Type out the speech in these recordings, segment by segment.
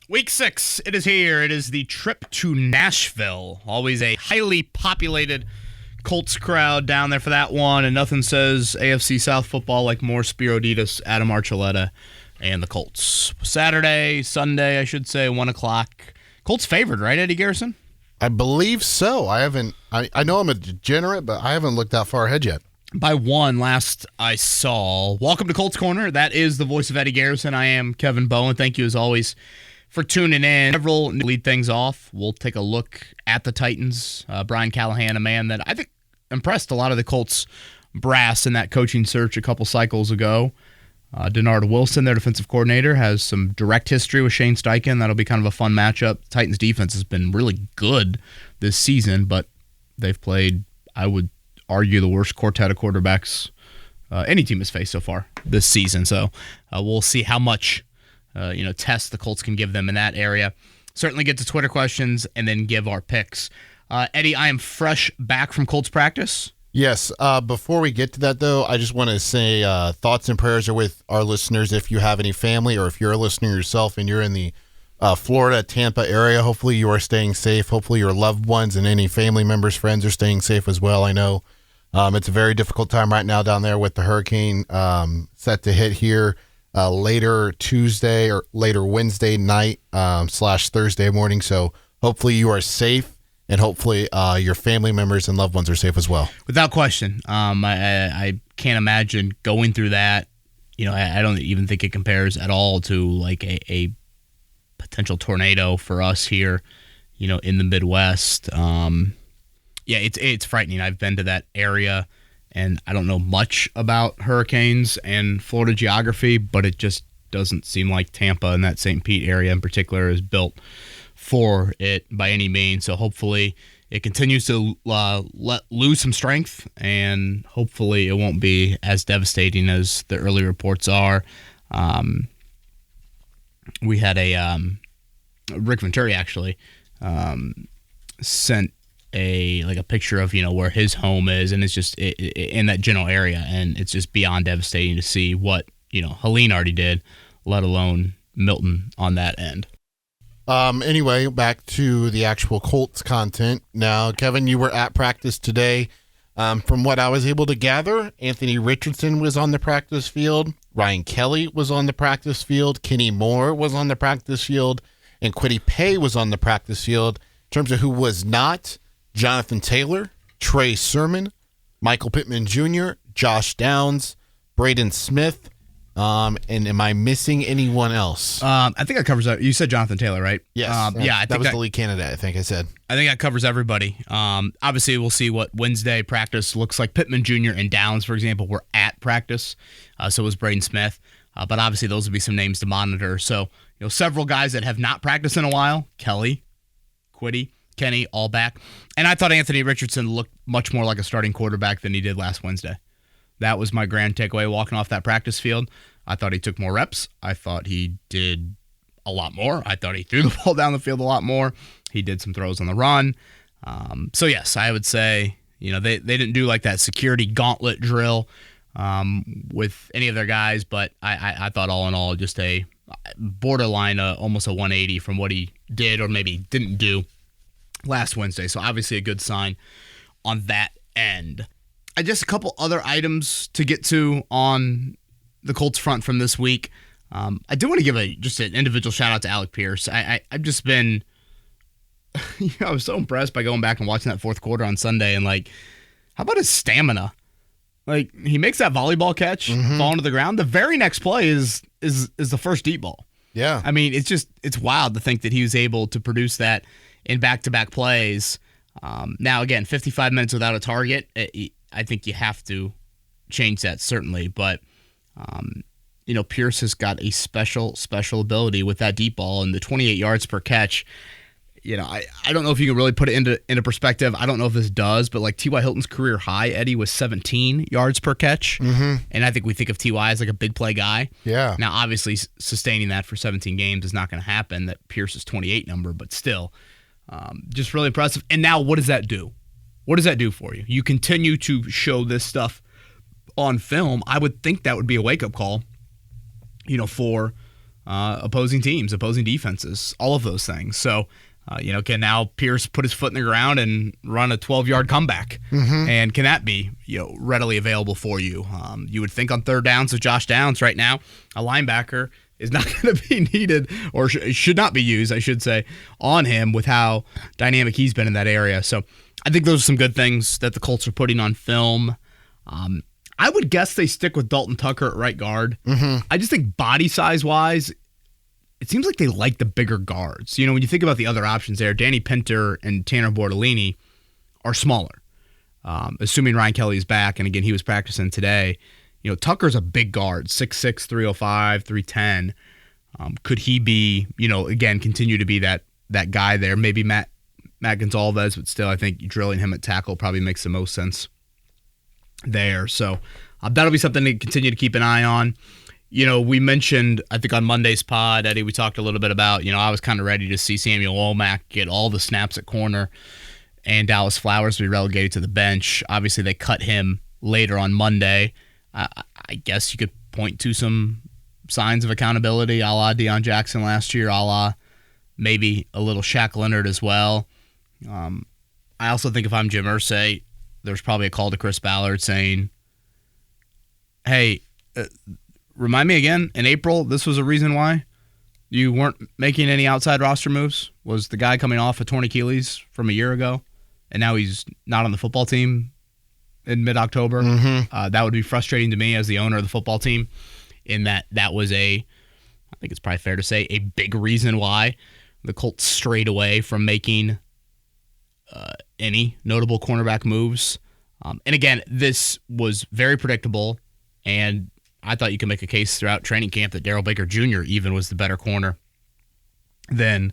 Week 6, it is here. It is the trip to Nashville. Always a highly populated Colts crowd down there for that one, and nothing says AFC South football like more Spiro Ditas, Adam Archuleta, and the Colts. Sunday, I should say, 1 o'clock. Colts favored, right, Eddie Garrison? I believe so. I know I'm a degenerate, but I haven't looked that far ahead yet. By 1 last I saw. Welcome to Colts Corner. That is the voice of Eddie Garrison. I am Kevin Bowen. Thank you, as always, for tuning in. Several lead things off. We'll take a look at the Titans. Brian Callahan, a man that I think impressed a lot of the Colts brass in that coaching search a couple cycles ago. Denard Wilson, their defensive coordinator, has some direct history with Shane Steichen. That'll be kind of a fun matchup. Titans defense has been really good this season, but they've played, I would argue, the worst quartet of quarterbacks any team has faced so far this season. So we'll see how much test the Colts can give them in that area. Certainly get to Twitter questions and then give our picks. Eddie, I am fresh back from Colts practice. Yes. Before we get to that, though, I just want to say thoughts and prayers are with our listeners. If you have any family or if you're a listener yourself and you're in the Florida, Tampa area, hopefully you are staying safe. Hopefully your loved ones and any family members, friends are staying safe as well. I know it's a very difficult time right now down there with the hurricane set to hit here later Tuesday or later Wednesday night / Thursday morning. So hopefully you are safe. And hopefully your family members and loved ones are safe as well. Without question. I can't imagine going through that. I don't even think it compares at all to like a potential tornado for us here, in the Midwest. It's frightening. I've been to that area, and I don't know much about hurricanes and Florida geography, but it just doesn't seem like Tampa and that St. Pete area in particular is built for it by any means. So hopefully it continues to let lose some strength, and hopefully it won't be as devastating as the early reports are. We had a Rick Venturi actually sent a picture of where his home is, and it's just in that general area, and it's just beyond devastating to see what Helene already did, let alone Milton on that end. Anyway, back to the actual Colts content. Now, Kevin, you were at practice today. From what I was able to gather, Anthony Richardson was on the practice field. Ryan Kelly was on the practice field. Kenny Moore was on the practice field. And Kwity Paye was on the practice field. In terms of who was not, Jonathan Taylor, Trey Sermon, Michael Pittman Jr., Josh Downs, Braden Smith, and am I missing anyone else? I think that covers. You said Jonathan Taylor, right? Yes. I think that was the lead candidate, I think I said. I think that covers everybody. Obviously, we'll see what Wednesday practice looks like. Pittman Jr. and Downs, for example, were at practice. So was Braden Smith. But obviously, those would be some names to monitor. So, several guys that have not practiced in a while. Kelly, Kwity, Kenny, all back. And I thought Anthony Richardson looked much more like a starting quarterback than he did last Wednesday. That was my grand takeaway walking off that practice field. I thought he took more reps. I thought he did a lot more. I thought he threw the ball down the field a lot more. He did some throws on the run. So, yes, I would say, they didn't do like that security gauntlet drill with any of their guys, but I thought all in all just a borderline almost a 180 from what he did or maybe didn't do last Wednesday. So, obviously a good sign on that end. Just a couple other items to get to on the Colts front from this week. I do want to give just an individual shout out to Alec Pierce. I've just been, I was so impressed by going back and watching that fourth quarter on Sunday, and how about his stamina? He makes that volleyball catch, fall to the ground. The very next play is the first deep ball. Yeah. I mean, it's wild to think that he was able to produce that in back-to-back plays. Now, again, 55 minutes without a target, I think you have to change that, certainly. But, Pierce has got a special ability with that deep ball and the 28 yards per catch. I don't know if you can really put it into perspective. I don't know if this does, but T.Y. Hilton's career high, Eddie, was 17 yards per catch. Mm-hmm. And I think we think of T.Y. as like a big play guy. Yeah. Now, obviously, sustaining that for 17 games is not going to happen, that Pierce's 28 number, but still, just really impressive. And now what does that do? What does that do for you? You continue to show this stuff on film. I would think that would be a wake-up call, for opposing teams, opposing defenses, all of those things. So, can now Pierce put his foot in the ground and run a 12-yard comeback? And can that be readily available for you? You would think on third downs with Josh Downs right now, a linebacker is not going to be needed, or should not be used, I should say, on him with how dynamic he's been in that area. So I think those are some good things that the Colts are putting on film. I would guess they stick with Dalton Tucker at right guard. I just think body size-wise, it seems like they like the bigger guards. When you think about the other options there, Danny Pinter and Tanner Bortolini are smaller. Assuming Ryan Kelly is back, and again, he was practicing today. Tucker's a big guard, 6'6", 305, 310. Could he be, again, continue to be that guy there? Maybe Matt Gonzalez, but still, I think drilling him at tackle probably makes the most sense there. So that'll be something to continue to keep an eye on. We mentioned, I think on Monday's pod, Eddie, we talked a little bit about, I was kind of ready to see Samuel Womack get all the snaps at corner and Dallas Flowers be relegated to the bench. Obviously, they cut him later on Monday. I guess you could point to some signs of accountability, a la Deion Jackson last year, a la maybe a little Shaq Leonard as well. I also think if I'm Jim Irsay, there's probably a call to Chris Ballard saying, hey, remind me again, in April, this was a reason why you weren't making any outside roster moves? Was the guy coming off a torn Achilles from a year ago, and now he's not on the football team in mid-October? That would be frustrating to me as the owner of the football team, in that was I think it's probably fair to say, a big reason why the Colts strayed away from making any notable cornerback moves. And again, this was very predictable, and I thought you could make a case throughout training camp that Darrell Baker Jr. even was the better corner than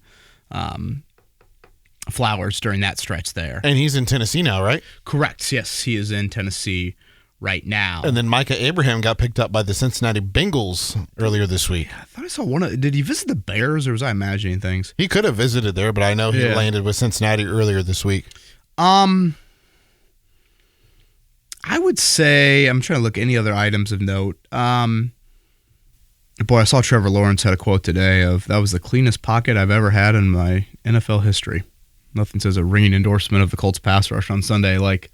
Flowers during that stretch there. And he's in Tennessee now, right? Correct. Yes, he is in Tennessee right now. And then Micah Abraham got picked up by the Cincinnati Bengals earlier this week. I thought I saw did he visit the Bears, or was I imagining things? He could have visited there, but I know he landed with Cincinnati earlier this week. I would say, I'm trying to look any other items of note. Boy, I saw Trevor Lawrence had a quote today of, that was the cleanest pocket I've ever had in my NFL history. Nothing says a ringing endorsement of the Colts pass rush on Sunday like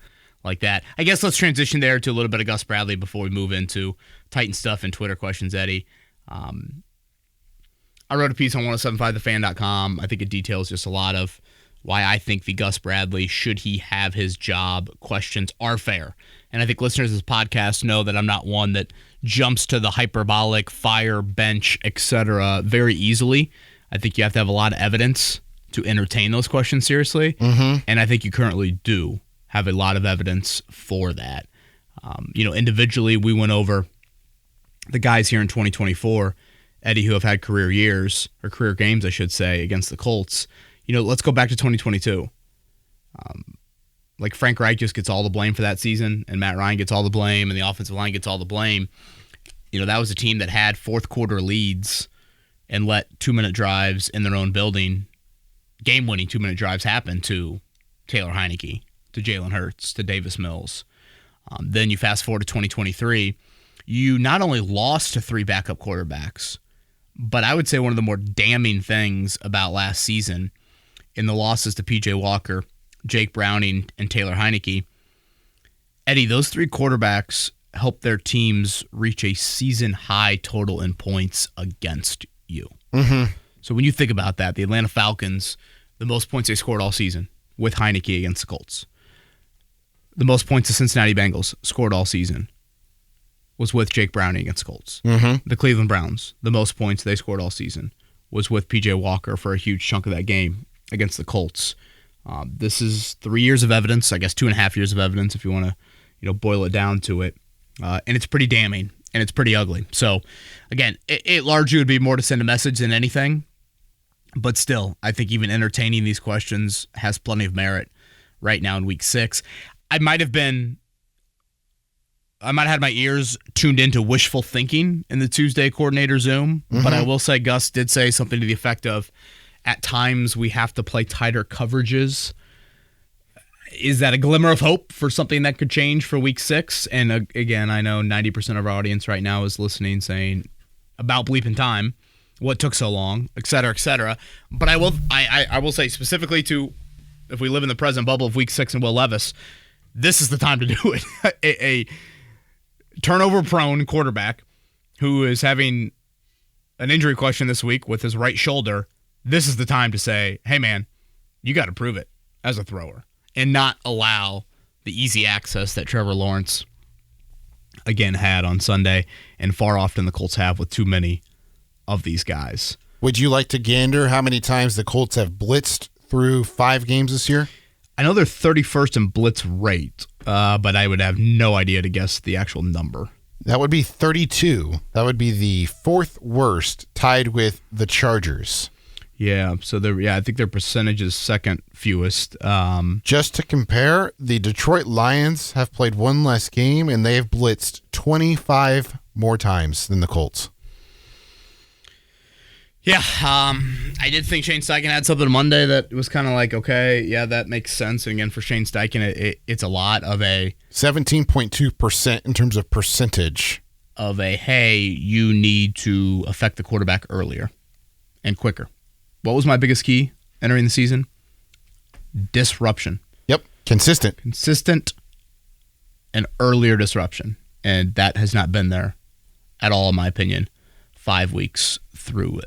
that. I guess let's transition there to a little bit of Gus Bradley before we move into Titan stuff and Twitter questions, Eddie. I wrote a piece on 1075thefan.com. I think it details just a lot of why I think the Gus Bradley, should he have his job, questions are fair. And I think listeners of this podcast know that I'm not one that jumps to the hyperbolic, fire, bench, etc. very easily. I think you have to have a lot of evidence to entertain those questions seriously. And I think you currently do have a lot of evidence for that. Individually, we went over the guys here in 2024, Eddie, who have had career years, or career games, I should say, against the Colts. Let's go back to 2022. Frank Reich just gets all the blame for that season, and Matt Ryan gets all the blame, and the offensive line gets all the blame. That was a team that had fourth quarter leads and let 2-minute drives in their own building, game-winning 2-minute drives, happen to Taylor Heineke, to Jalen Hurts, to Davis Mills. Then you fast forward to 2023. You not only lost to 3 backup quarterbacks, but I would say one of the more damning things about last season in the losses to P.J. Walker, Jake Browning, and Taylor Heineke, Eddie, those 3 quarterbacks helped their teams reach a season-high total in points against you. So when you think about that, the Atlanta Falcons, the most points they scored all season with Heineke against the Colts. The most points the Cincinnati Bengals scored all season was with Jake Browning against the Colts. The Cleveland Browns, the most points they scored all season was with P.J. Walker for a huge chunk of that game against the Colts. This is 3 years of evidence, I guess 2.5 years of evidence if you want to boil it down to it. And it's pretty damning, and it's pretty ugly. So, again, it largely would be more to send a message than anything. But still, I think even entertaining these questions has plenty of merit right now in Week 6. I might have had my ears tuned into wishful thinking in the Tuesday coordinator Zoom, but I will say Gus did say something to the effect of, at times we have to play tighter coverages. Is that a glimmer of hope for something that could change for Week 6? And again, I know 90% of our audience right now is listening saying, about bleeping time. what took so long, et cetera, et cetera. But I will say specifically to, if we live in the present bubble of Week 6 and Will Levis, this is the time to do it. a turnover-prone quarterback who is having an injury question this week with his right shoulder, this is the time to say, hey, man, you got to prove it as a thrower and not allow the easy access that Trevor Lawrence, again, had on Sunday and far often the Colts have with too many of these guys. Would you like to gander how many times the Colts have blitzed through 5 games this year? I know they're 31st in blitz rate, but I would have no idea to guess the actual number. That would be 32. That would be the 4th worst, tied with the Chargers. Yeah, so I think their percentage is second fewest. Just to compare, the Detroit Lions have played 1 less game, and they have blitzed 25 more times than the Colts. Yeah, I did think Shane Steichen had something Monday that was kind of like, okay, yeah, that makes sense. And again, for Shane Steichen, it's a lot of a 17.2% in terms of percentage of a, hey, you need to affect the quarterback earlier and quicker. What was my biggest key entering the season? Disruption. Yep, consistent and earlier disruption. And that has not been there at all, in my opinion, 5 weeks through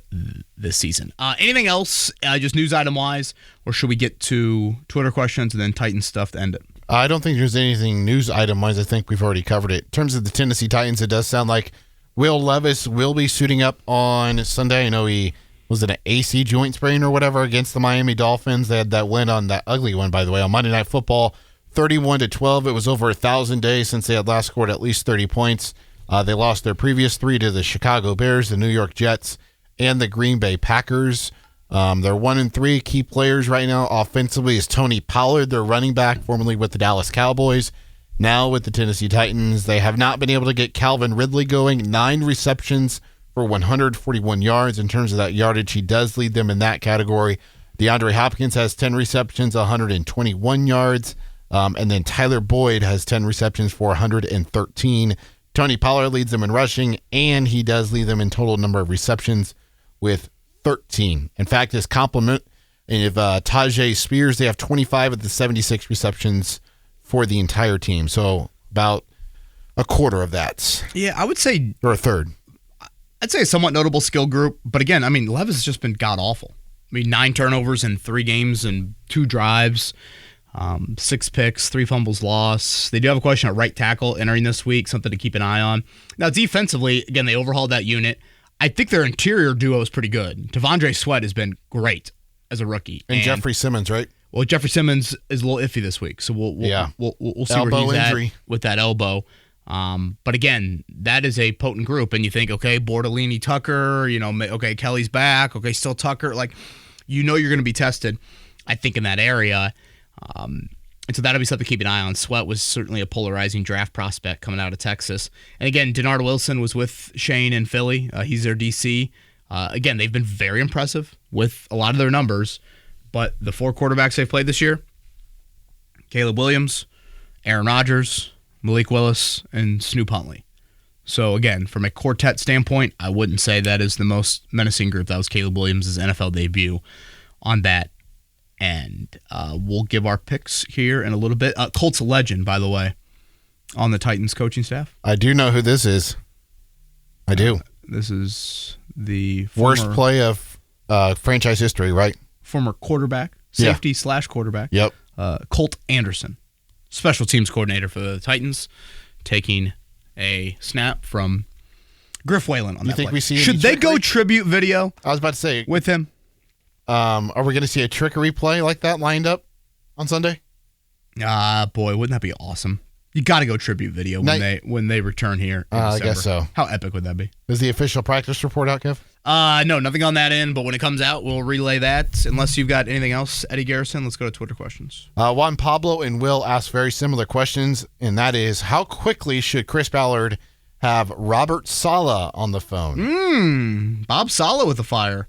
this season. Anything else, just news item wise, or should we get to Twitter questions and then Titans stuff to end it? I don't think there's anything news item wise. I think we've already covered it. In terms of the Tennessee Titans, it does sound like Will Levis will be suiting up on Sunday. I know he was it an AC joint sprain or whatever against the Miami Dolphins. They had that win on that ugly one, by the way, on Monday Night Football, 31-12. It was over 1,000 days since they had last scored at least 30 points. They lost their previous 3 to the Chicago Bears, the New York Jets, and the Green Bay Packers. They're 1-3. Key players right now offensively is Tony Pollard, their running back, formerly with the Dallas Cowboys. Now with the Tennessee Titans, they have not been able to get Calvin Ridley going. 9 receptions for 141 yards. In terms of that yardage, he does lead them in that category. DeAndre Hopkins has 10 receptions, 121 yards. And then Tyler Boyd has 10 receptions for 113. Tony Pollard leads them in rushing, and he does lead them in total number of receptions with 13. In fact, his complement of Tajay Spears, they have 25 of the 76 receptions for the entire team. So about a quarter of that. Yeah, I would say, or a third. I'd say a somewhat notable skill group. But again, I mean, Levis has just been god-awful. I mean, 9 turnovers in 3 games and 2 drives. 6 picks, 3 fumbles lost. They do have a question at right tackle entering this week, something to keep an eye on. Now, defensively, again, they overhauled that unit. I think their interior duo is pretty good. T'Vondre Sweat has been great as a rookie. And Jeffrey Simmons, right? Well, Jeffrey Simmons is a little iffy this week, so we'll see elbow where he's injury. at with that elbow. But again, that is a potent group, and you think, okay, Bortolini, Tucker, okay, Kelly's back, okay, still Tucker. Like, you're going to be tested, I think, in that area. And so that'll be something to keep an eye on. Sweat was certainly a polarizing draft prospect coming out of Texas. And again, Denard Wilson was with Shane in Philly. He's their DC. Again, they've been very impressive with a lot of their numbers. But the 4 quarterbacks they've played this year, Caleb Williams, Aaron Rodgers, Malik Willis, and Snoop Huntley. So again, from a quartet standpoint, I wouldn't say that is the most menacing group. That was Caleb Williams' NFL debut on that. And we'll give our picks here in a little bit. Colts legend, by the way, on the Titans coaching staff. I do know who this is. I do. This is the worst play of franchise history, right? Former quarterback, safety / quarterback. Yep. Colt Anderson, special teams coordinator for the Titans, taking a snap from Griff Whalen on that think play. We see Should they go tribute video? I was about to say with him. Are we going to see a trickery play like that lined up on Sunday? Boy, wouldn't that be awesome? You got to go tribute video when they return here. I guess so. How epic would that be? Is the official practice report out, Kev? No, nothing on that end. But when it comes out, we'll relay that. Unless you've got anything else, Eddie Garrison. Let's go to Twitter questions. Juan Pablo and Will asked very similar questions, and that is, how quickly should Chris Ballard have Robert Saleh on the phone? Bob Saleh with the fire.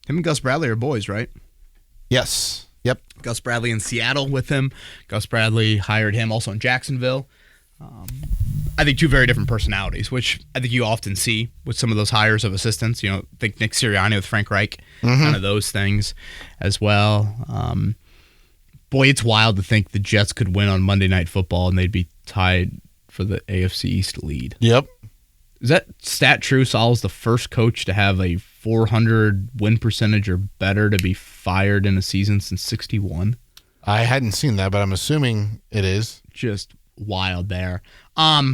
Him and Gus Bradley are boys, right? Yes. Yep. Gus Bradley in Seattle with him. Gus Bradley hired him also in Jacksonville. I think two very different personalities, which I think you often see with some of those hires of assistants. Think Nick Sirianni with Frank Reich, kind of those things as well. Boy, it's wild to think the Jets could win on Monday Night Football and they'd be tied for the AFC East lead. Yep. Is that stat true? Saleh's the first coach to have a 400 win percentage or better to be fired in a season since 61. I hadn't seen that, but I'm assuming it is. Just wild there. A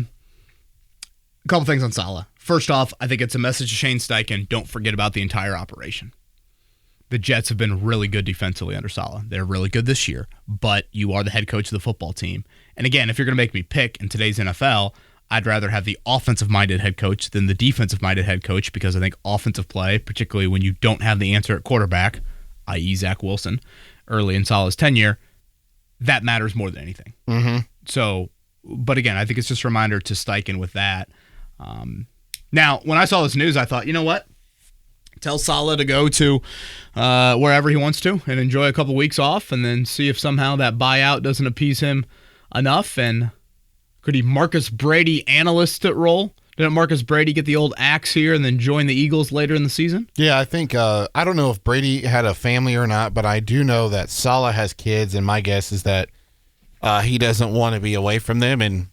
couple things on Saleh. First off, I think it's a message to Shane Steichen. Don't forget about the entire operation. The Jets have been really good defensively under Saleh. They're really good this year, but you are the head coach of the football team. And again, if you're going to make me pick in today's NFL, I'd rather have the offensive-minded head coach than the defensive-minded head coach, because I think offensive play, particularly when you don't have the answer at quarterback, i.e. Zach Wilson, early in Saleh's tenure, that matters more than anything. So, but again, I think it's just a reminder to Steichen with that. Now, when I saw this news, I thought, you know what? Tell Saleh to go to wherever he wants to and enjoy a couple weeks off, and then see if somehow that buyout doesn't appease him enough. And could he Marcus Brady analyst role? Didn't Marcus Brady get the old axe here and then join the Eagles later in the season? Yeah, I think, I don't know if Brady had a family or not, but I do know that Saleh has kids, and my guess is that he doesn't want to be away from them, and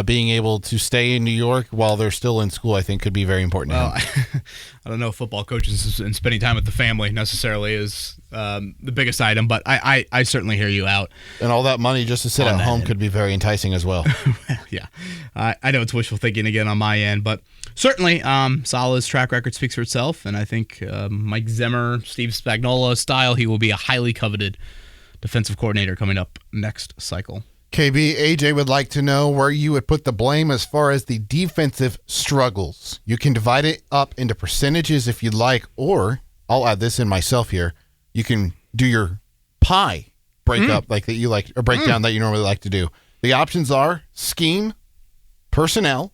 being able to stay in New York while they're still in school, I think, could be very important to him. I don't know if football coaches and spending time with the family necessarily is the biggest item, but I certainly hear you out. And all that money just to sit at home could be very enticing as well. Yeah. I know it's wishful thinking again on my end, but certainly Saleh's track record speaks for itself, and I think Mike Zimmer, Steve Spagnuolo style, he will be a highly coveted defensive coordinator coming up next cycle. KB, AJ would like to know where you would put the blame as far as the defensive struggles. You can divide it up into percentages if you'd like, or I'll add this in myself here. You can do your pie breakup like that you like, or breakdown that you normally like to do. The options are scheme, personnel,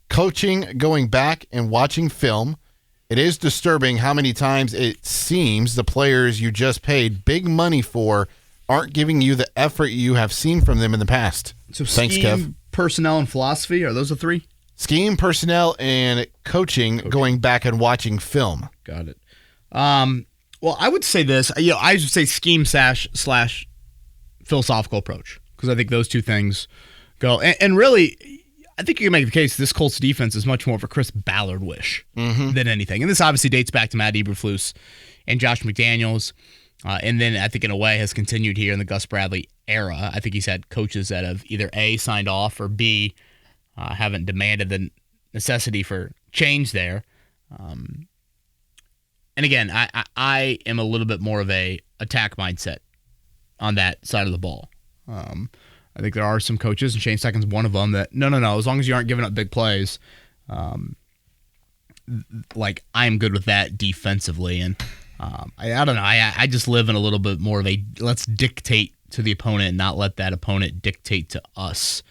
coaching, going back and watching film. It is disturbing how many times it seems the players you just paid big money for aren't giving you the effort you have seen from them in the past. So thanks, scheme, Kev. Personnel, and philosophy, are those the three? Scheme, personnel, and coaching, going back and watching film. Got it. Well, I would say this. I would say scheme slash philosophical approach, because I think those two things go. And really, I think you can make the case this Colts defense is much more of a Chris Ballard wish than anything. And this obviously dates back to Matt Eberflus and Josh McDaniels. And then I think in a way has continued here in the Gus Bradley era. I think he's had coaches that have either A, signed off, or B, haven't demanded the necessity for change there. And again, I am a little bit more of a attack mindset on that side of the ball. I think there are some coaches, and Shane Steichen's one of them, that no, as long as you aren't giving up big plays, like I'm good with that defensively. And I don't know. I just live in a little bit more of a let's dictate to the opponent and not let that opponent dictate to us.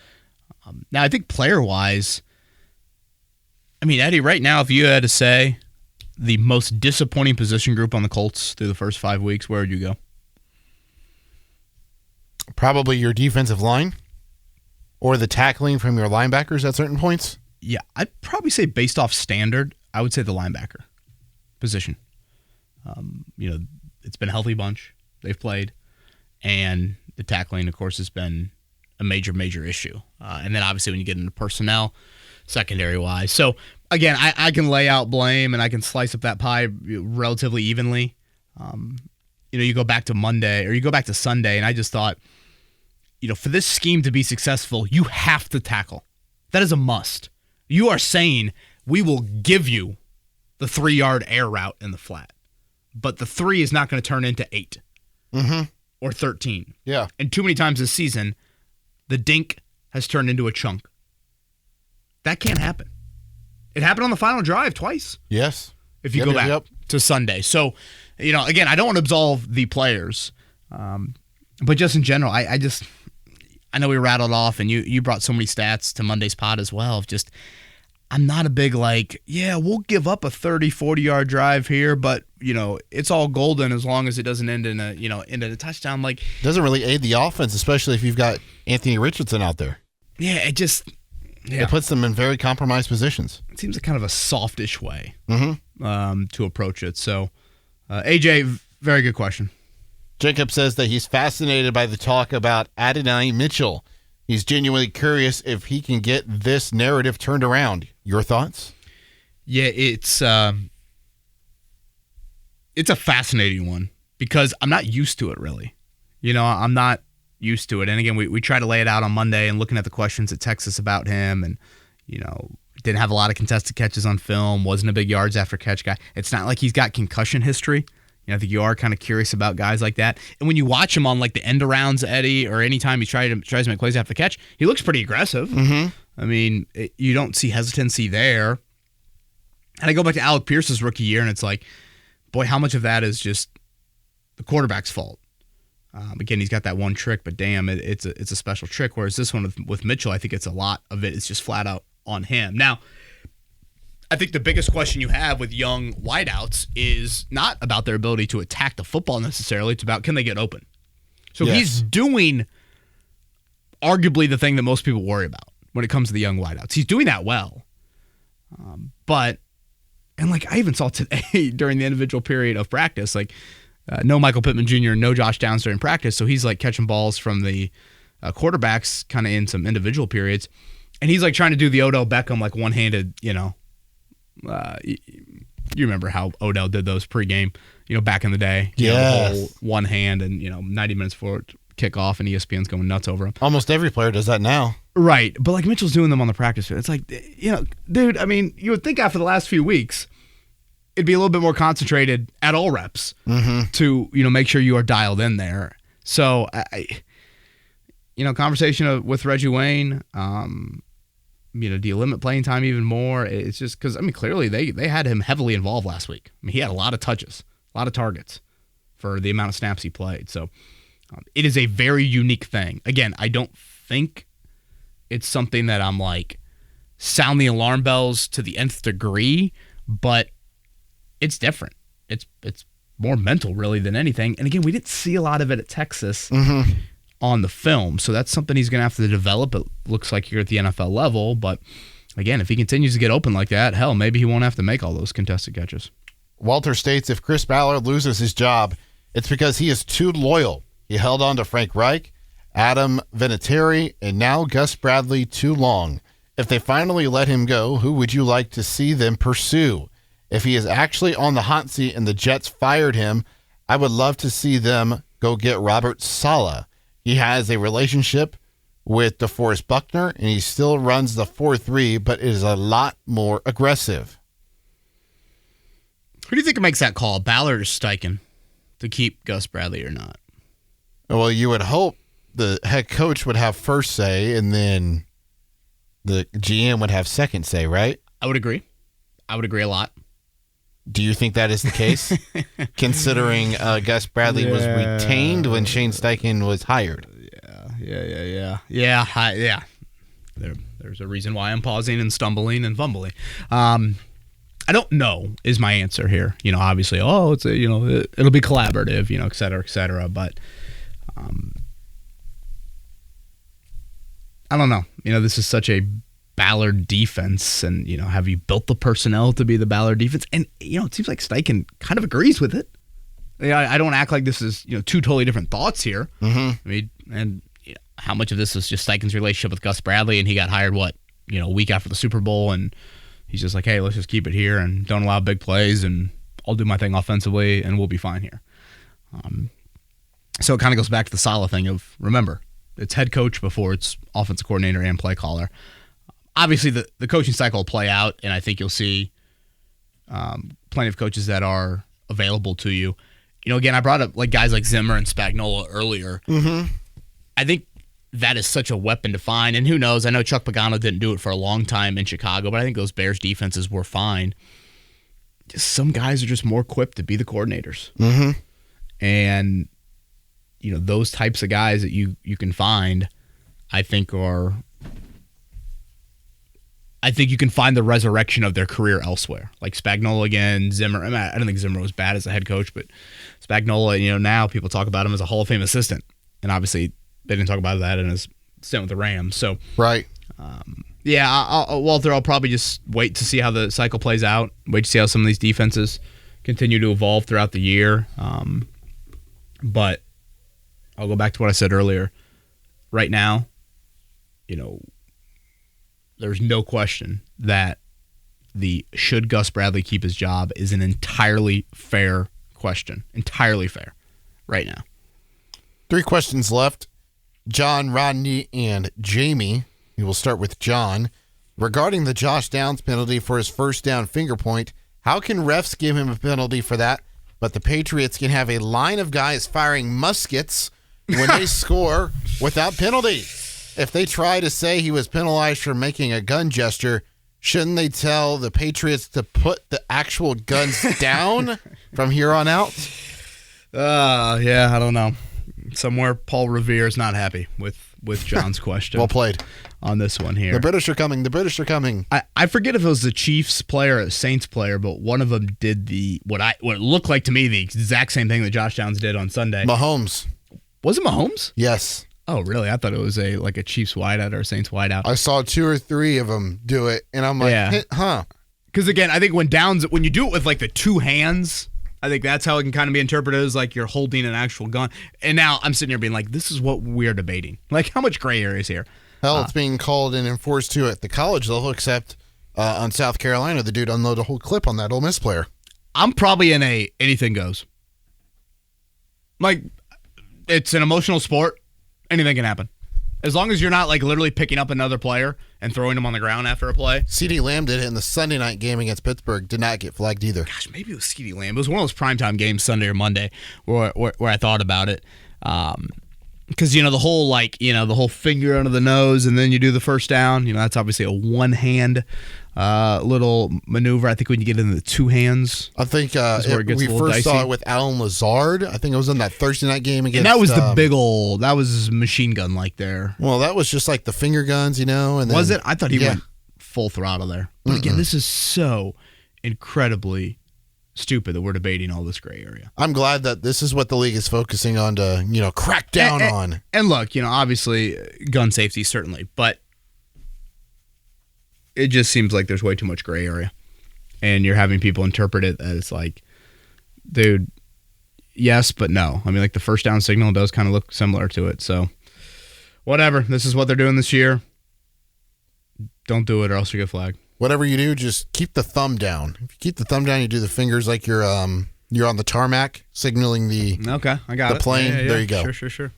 Now, I think player-wise, I mean, Eddie, right now, if you had to say the most disappointing position group on the Colts through the first 5 weeks, where would you go? Probably your defensive line or the tackling from your linebackers at certain points. Yeah, I'd probably say based off standard, I would say the linebacker position. It's been a healthy bunch. They've played. And the tackling, of course, has been a major issue. And then obviously when you get into personnel, secondary-wise. So, again, I can lay out blame and I can slice up that pie relatively evenly. You go back to Monday or you go back to Sunday, and I just thought, for this scheme to be successful, you have to tackle. That is a must. You are saying we will give you the 3-yard air route in the flat, but the 3 is not going to turn into 8 or 13. Yeah. And too many times this season, the dink has turned into a chunk. That can't happen. It happened on the final drive twice. Yes. If you go back to Sunday. So, again, I don't want to absolve the players, but just in general, I know we rattled off, and you brought so many stats to Monday's pod as well. Of just, I'm not a big we'll give up a 30, 40-yard drive here, but it's all golden as long as it doesn't end in a touchdown. Doesn't really aid the offense, especially if you've got Anthony Richardson out there. Yeah, it just It puts them in very compromised positions. It seems like kind of a softish way Mm-hmm. to approach it. So, AJ, very good question. Jacob says that he's fascinated by the talk about Adonai Mitchell. He's genuinely curious if he can get this narrative turned around. Your thoughts? Yeah, it's a fascinating one because I'm not used to it, really. I'm not used to it. And again, we try to lay it out on Monday and looking at the questions that text us about him and, didn't have a lot of contested catches on film, wasn't a big yards after catch guy. It's not like he's got concussion history. I think you are kind of curious about guys like that. And when you watch him on like the end arounds, Eddie, or anytime he tries to make plays after the catch, he looks pretty aggressive. Mm-hmm. I mean, you don't see hesitancy there. And I go back to Alec Pierce's rookie year, and it's like, boy, how much of that is just the quarterback's fault? Again, he's got that one trick, but damn, it's a special trick. Whereas this one with Mitchell, I think it's a lot of it is just flat out on him. Now, I think the biggest question you have with young wideouts is not about their ability to attack the football necessarily. It's about can they get open. So He's doing arguably the thing that most people worry about when it comes to the young wideouts. He's doing that well. But I even saw today during the individual period of practice, no Michael Pittman Jr., no Josh Downs during practice. So he's catching balls from the quarterbacks kind of in some individual periods. And he's trying to do the Odell Beckham, one-handed, you remember how Odell did those pregame, back in the day. Yes. The whole one hand and, 90 minutes before kickoff and ESPN's going nuts over him. Almost every player does that now. Right. But Mitchell's doing them on the practice field. It's dude, I mean, you would think after the last few weeks, it'd be a little bit more concentrated at all reps to, make sure you are dialed in there. So, conversation with Reggie Wayne, do you limit playing time even more? It's just because, clearly they had him heavily involved last week. He had a lot of touches, a lot of targets for the amount of snaps he played. So it is a very unique thing. Again, I don't think it's something that I'm sound the alarm bells to the nth degree, but it's different. It's more mental really than anything. And again, we didn't see a lot of it at Texas on the film. So that's something he's going to have to develop. It looks like you're at the NFL level. But again, if he continues to get open like that, hell, maybe he won't have to make all those contested catches. Walter states if Chris Ballard loses his job, it's because he is too loyal. He held on to Frank Reich, Adam Vinatieri, and now Gus Bradley too long. If they finally let him go, who would you like to see them pursue? If he is actually on the hot seat and the Jets fired him, I would love to see them go get Robert Saleh. He has a relationship with DeForest Buckner, and he still runs the 4-3, but is a lot more aggressive. Who do you think makes that call, Ballard or Steichen, to keep Gus Bradley or not? Well, you would hope the head coach would have first say, and then the GM would have second say, right? I would agree. I would agree a lot. Do you think that is the case, considering Gus Bradley was retained when Shane Steichen was hired? Yeah. There's a reason why I'm pausing and stumbling and fumbling. I don't know is my answer here. Obviously, it's it'll be collaborative, et cetera, et cetera. But I don't know. This is such a Ballard defense, and have you built the personnel to be the Ballard defense? And it seems like Steichen kind of agrees with it. I don't act like this is two totally different thoughts here. And how much of this is just Steichen's relationship with Gus Bradley, and he got hired a week after the Super Bowl, and he's just like, hey, let's just keep it here and don't allow big plays, and I'll do my thing offensively, and we'll be fine here. So it kind of goes back to the Saleh thing of, remember, it's head coach before it's offensive coordinator and play caller. Obviously, the coaching cycle will play out, and I think you'll see plenty of coaches that are available to you. Again, I brought up guys like Zimmer and Spagnuolo earlier. I think that is such a weapon to find, and who knows? I know Chuck Pagano didn't do it for a long time in Chicago, but I think those Bears defenses were fine. Just some guys are just more equipped to be the coordinators. And, those types of guys that you can find, I think you can find the resurrection of their career elsewhere. Like Spagnuolo again, Zimmer. I don't think Zimmer was bad as a head coach, but Spagnuolo, now people talk about him as a Hall of Fame assistant. And obviously they didn't talk about that in his stint with the Rams. So Right. Walter, I'll probably just wait to see how the cycle plays out. Wait to see how some of these defenses continue to evolve throughout the year. But I'll go back to what I said earlier. Right now, there's no question that the should Gus Bradley keep his job is an entirely fair question. Entirely fair right now. 3 questions left. John, Rodney, and Jamie. We will start with John. Regarding the Josh Downs penalty for his first down finger point, how can refs give him a penalty for that, but the Patriots can have a line of guys firing muskets when they score without penalty? If they try to say he was penalized for making a gun gesture, shouldn't they tell the Patriots to put the actual guns down from here on out? I don't know. Somewhere Paul Revere is not happy with John's question. Well played. On this one here. The British are coming. The British are coming. I forget if it was the Chiefs player or the Saints player, but one of them did what looked like to me the exact same thing that Josh Downs did on Sunday. Mahomes. Was it Mahomes? Yes. Oh, really? I thought it was a Chiefs wideout or a Saints wideout. I saw 2 or 3 of them do it, and I'm like, huh. Because, again, I think when you do it with, like, the 2 hands, I think that's how it can kind of be interpreted as, like, you're holding an actual gun. And now I'm sitting here being like, this is what we're debating. Like, how much gray area is here? Hell, it's being called and enforced, too, at the college level, except on South Carolina, the dude unloaded a whole clip on that Ole Miss player. I'm probably in anything goes. Like, it's an emotional sport. Anything can happen. As long as you're not, like, literally picking up another player and throwing him on the ground after a play. CeeDee Lamb did it in the Sunday night game against Pittsburgh. Did not get flagged either. Gosh, maybe it was CeeDee Lamb. It was one of those primetime games, Sunday or Monday, where I thought about it. Because, the whole finger under the nose and then you do the first down, that's obviously a one-hand little maneuver. I think when you get into the 2 hands, I think we first saw it with Alan Lazard. I think it was in that Thursday night game against. And that was the big old, that was machine gun like there. Well, that was just like the finger guns, And then, was it? I thought he went full throttle there. But again, this is so incredibly stupid that we're debating all this gray area. I'm glad that this is what the league is focusing on to, crack down on. And look, obviously gun safety certainly, but it just seems like there's way too much gray area. And you're having people interpret it as like, dude, yes, but no. I mean, like the first down signal does kind of look similar to it. So whatever. This is what they're doing this year. Don't do it or else you get flagged. Whatever you do, just keep the thumb down. If you keep the thumb down, you do the fingers like you're on the tarmac, signaling the plane. Yeah. There you go. Sure.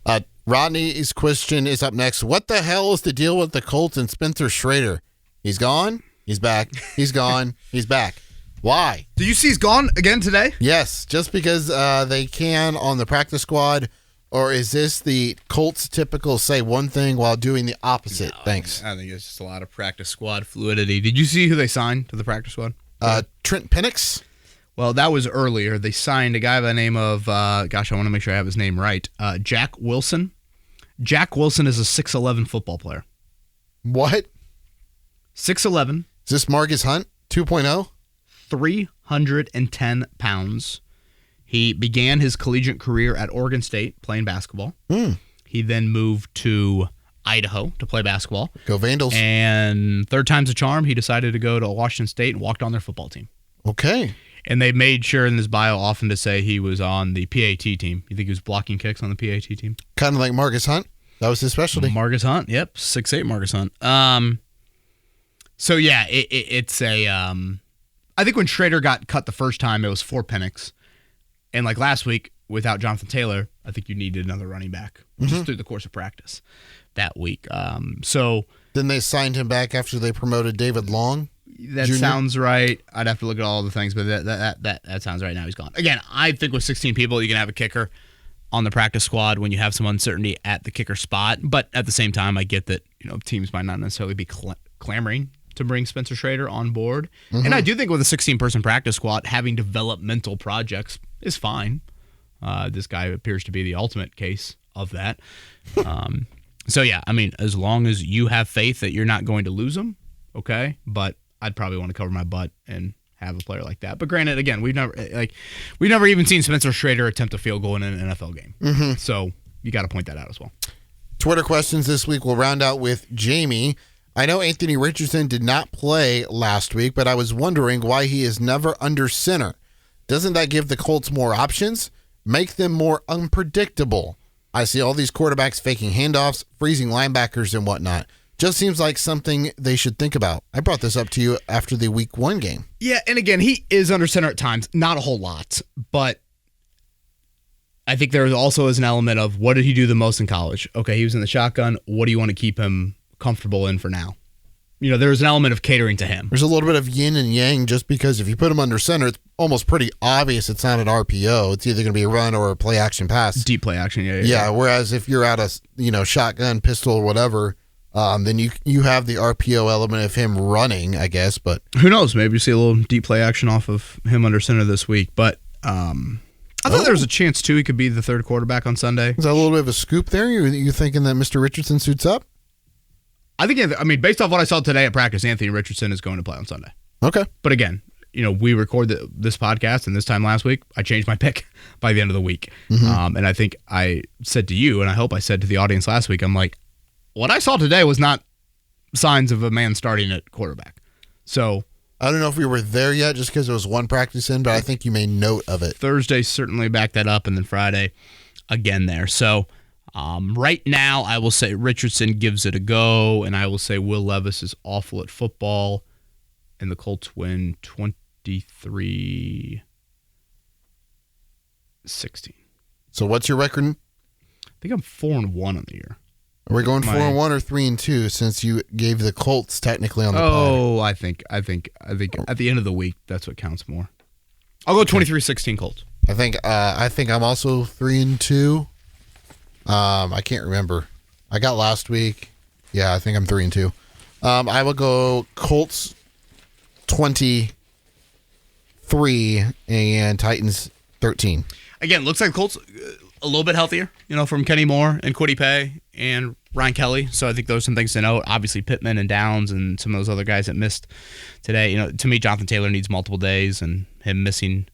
Rodney's question is up next. What the hell is the deal with the Colts and Spencer Schrader? He's gone. He's back. He's gone. He's back. Why? Do you see he's gone again today? Yes, just because they can on the practice squad, or is this the Colts typical say one thing while doing the opposite? No, Thanks. I think it's just a lot of practice squad fluidity. Did you see who they signed to the practice squad? Trent Penix. Well, that was earlier. They signed a guy by the name of, I want to make sure I have his name right, Jack Wilson. Jack Wilson is a 6'11" football player. What? 6'11". Is this Marcus Hunt 2.0? 310 pounds. He began his collegiate career at Oregon State playing basketball. He then moved to Idaho to play basketball. Go Vandals. And third time's a charm, he decided to go to Washington State and walked on their football team. Okay. And they made sure in his bio often to say he was on the PAT team. You think he was blocking kicks on the PAT team? Kind of like Marcus Hunt. That was his specialty. Marcus Hunt. Yep. 6'8" Marcus Hunt. So, yeah, it's a I think when Schrader got cut the first time, it was for Penix. And like last week, without Jonathan Taylor, I think you needed another running back just through the course of practice that week. So then they signed him back after they promoted David Long. That Jr.? Sounds right. I'd have to look at all the things, but that sounds right. Now he's gone. Again, I think with 16 people, you can have a kicker on the practice squad when you have some uncertainty at the kicker spot. But at the same time, I get that teams might not necessarily be clamoring to bring Spencer Schrader on board. And I do think with a 16-person practice squad, having developmental projects is fine. This guy appears to be the ultimate case of that. So, yeah, I mean, as long as you have faith that you're not going to lose him, okay, but I'd probably want to cover my butt and have a player like that. But granted, again, we've never even seen Spencer Schrader attempt a field goal in an NFL game. So you got to point that out as well. Twitter questions this week we'll round out with Jamie. I know Anthony Richardson did not play last week, but I was wondering why he is never under center. Doesn't that give the Colts more options? Make them more unpredictable? I see all these quarterbacks faking handoffs, freezing linebackers, and whatnot. Just seems like something they should think about. I brought this up to you after the Week 1 game. Yeah, and again, he is under center at times. Not a whole lot, but I think there also is an element of what did he do the most in college? Okay, he was in the shotgun. What do you want to keep him comfortable in for now? You know, there's an element of catering to him. There's a little bit of yin and yang just because if you put him under center, it's almost pretty obvious it's not an RPO. It's either going to be a run or a play action pass. Deep play action, yeah. Yeah, whereas if you're at a shotgun, pistol, or whatever, then you have the RPO element of him running, I guess. But who knows? Maybe you see a little deep play action off of him under center this week. But I thought there was a chance, too, he could be the third quarterback on Sunday. Is that a little bit of a scoop there? You thinking that Mr. Richardson suits up? I think, based off what I saw today at practice, Anthony Richardson is going to play on Sunday. Okay. But again, we record this podcast, and this time last week, I changed my pick by the end of the week. Mm-hmm. And I think I said to you, and I hope I said to the audience last week, I'm like, what I saw today was not signs of a man starting at quarterback. So I don't know if we were there yet just because it was one practice in, but I think you made note of it. Thursday certainly backed that up, and then Friday again there. So right now, I will say Richardson gives it a go, and I will say Will Levis is awful at football, and the Colts win 23-16. So what's your record? I think I'm 4-1 on the year. Are we going 4-1 or 3-2 since you gave the Colts technically on the pod? Oh, I think at the end of the week, that's what counts more. I'll go 23-16 Colts. I think I'm also 3-2. I can't remember. I got last week. Yeah, I think I'm 3-2. I will go Colts 23 and Titans 13. Again, looks like the Colts a little bit healthier, from Kenny Moore and Kwity Paye and Ryan Kelly. So I think those are some things to note. Obviously, Pittman and Downs and some of those other guys that missed today. To me, Jonathan Taylor needs multiple days, and him missing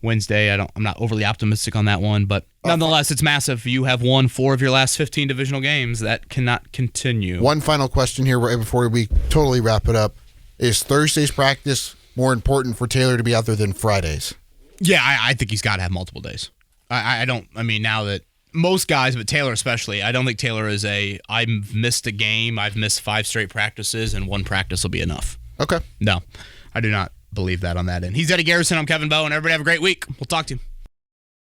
Wednesday, I'm not overly optimistic on that one, but nonetheless, it's massive. You have won 4 of your last 15 divisional games. That cannot continue. One final question here right before we totally wrap it up. Is Thursday's practice more important for Taylor to be out there than Fridays? Yeah, I think he's got to have multiple days. Now that most guys, but Taylor especially, I don't think Taylor is I've missed a game, I've missed 5 straight practices, and 1 practice will be enough. Okay. No, I do not believe that on that end. He's Eddie Garrison. I'm Kevin Bowe, and everybody have a great week. We'll talk to you.